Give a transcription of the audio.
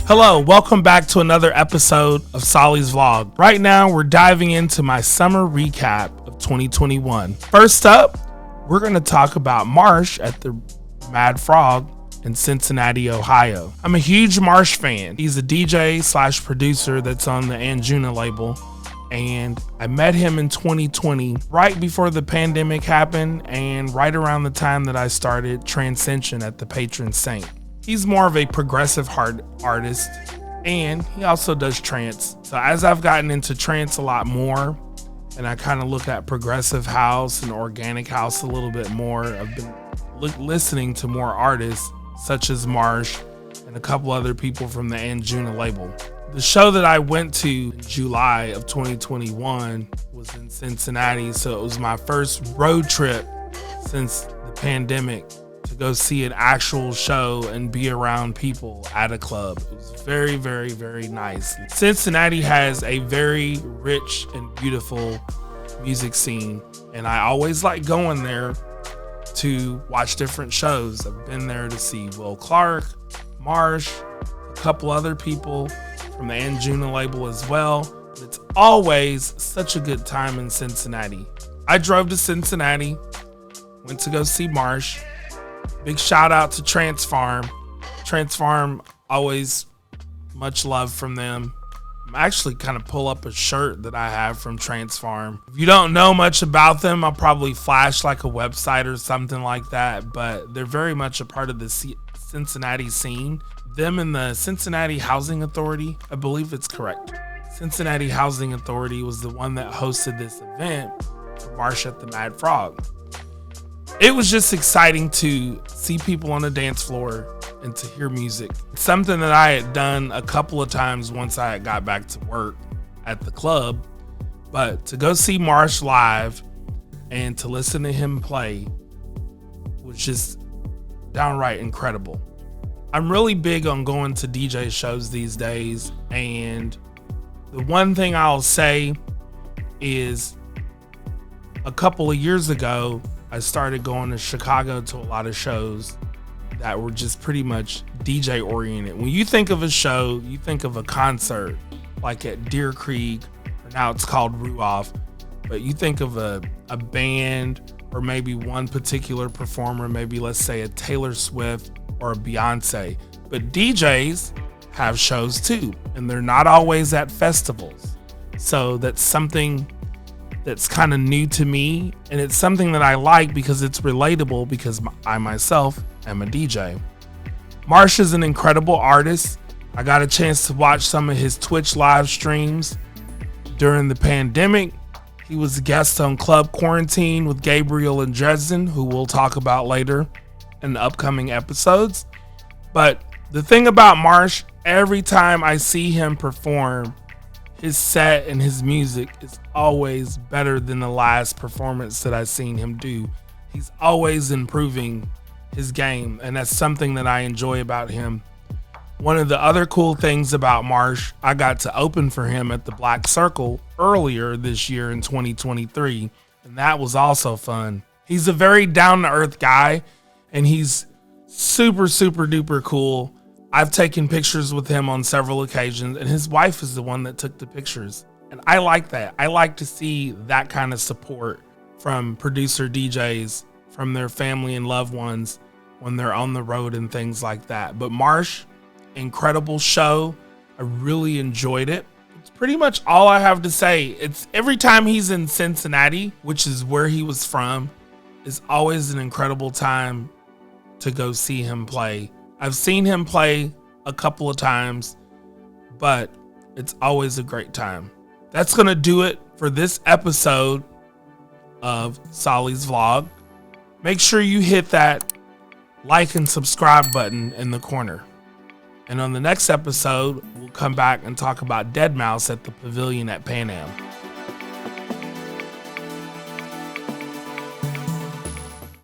Hello, welcome back to another episode of Solly's Vlog. Right now, we're diving into my summer recap of 2021. First up, we're going to talk about Marsh at the Mad Frog in Cincinnati, Ohio. I'm a huge Marsh fan. He's a DJ / producer that's on the Anjuna label, and I met him in 2020, right before the pandemic happened and right around the time that I started Transcension at the Patron Saint. He's more of a progressive artist, and he also does trance. So as I've gotten into trance a lot more, and I kind of look at progressive house and organic house a little bit more, I've been listening to more artists such as Marsh and a couple other people from the Anjuna label. The show that I went to in July of 2021 was in Cincinnati, so it was my first road trip since the pandemic to go see an actual show and be around people at a club. It was very, very, very nice. Cincinnati has a very rich and beautiful music scene, and I always like going there to watch different shows. I've been there to see Will Clark, Marsh, a couple other people from the Anjuna label as well. It's always such a good time in Cincinnati. I drove to Cincinnati, went to go see Marsh. Big shout out to Trance Farm. Trance Farm, always much love from them. I'm actually kind of pull up a shirt that I have from Trance Farm. If you don't know much about them, I'll probably flash like a website or something like that, but they're very much a part of the Cincinnati scene. Them and the Cincinnati Housing Authority, I believe it's correct. Cincinnati Housing Authority was the one that hosted this event for Marsh at the Mad Frog. It was just exciting to see people on the dance floor and to hear music. It's something that I had done a couple of times once I got back to work at the club, but to go see Marsh live and to listen to him play was just downright incredible. I'm really big on going to DJ shows these days, and the one thing I'll say is a couple of years ago, I started going to Chicago to a lot of shows that were just pretty much DJ oriented. When you think of a show, you think of a concert like at Deer Creek, or now it's called Ruoff, but you think of a band or maybe one particular performer, maybe let's say a Taylor Swift or a Beyonce. But DJs have shows too, and they're not always at festivals. So that's something that's kind of new to me, and it's something that I like because it's relatable, because I myself am a DJ. Marsh is an incredible artist. I got a chance to watch some of his Twitch live streams during the pandemic. He was a guest on Club Quarantine with Gabriel and Dresden, who we'll talk about later in the upcoming episodes. But the thing about Marsh, every time I see him perform, his set and his music is always better than the last performance that I've seen him do. He's always improving his game, and that's something that I enjoy about him. One of the other cool things about Marsh, I got to open for him at the Black Circle earlier this year in 2023, and that was also fun. He's a very down-to-earth guy, and he's super, super duper cool. I've taken pictures with him on several occasions, and his wife is the one that took the pictures. And I like that. I like to see that kind of support from producer DJs, from their family and loved ones when they're on the road and things like that. But Marsh, incredible show. I really enjoyed it. It's pretty much all I have to say. It's every time he's in Cincinnati, which is where he was from, is always an incredible time to go see him play. I've seen him play a couple of times, but it's always a great time. That's going to do it for this episode of Solly's Vlog. Make sure you hit that like and subscribe button in the corner. And on the next episode, we'll come back and talk about Dead Mouse at the Pavilion at Pan Am.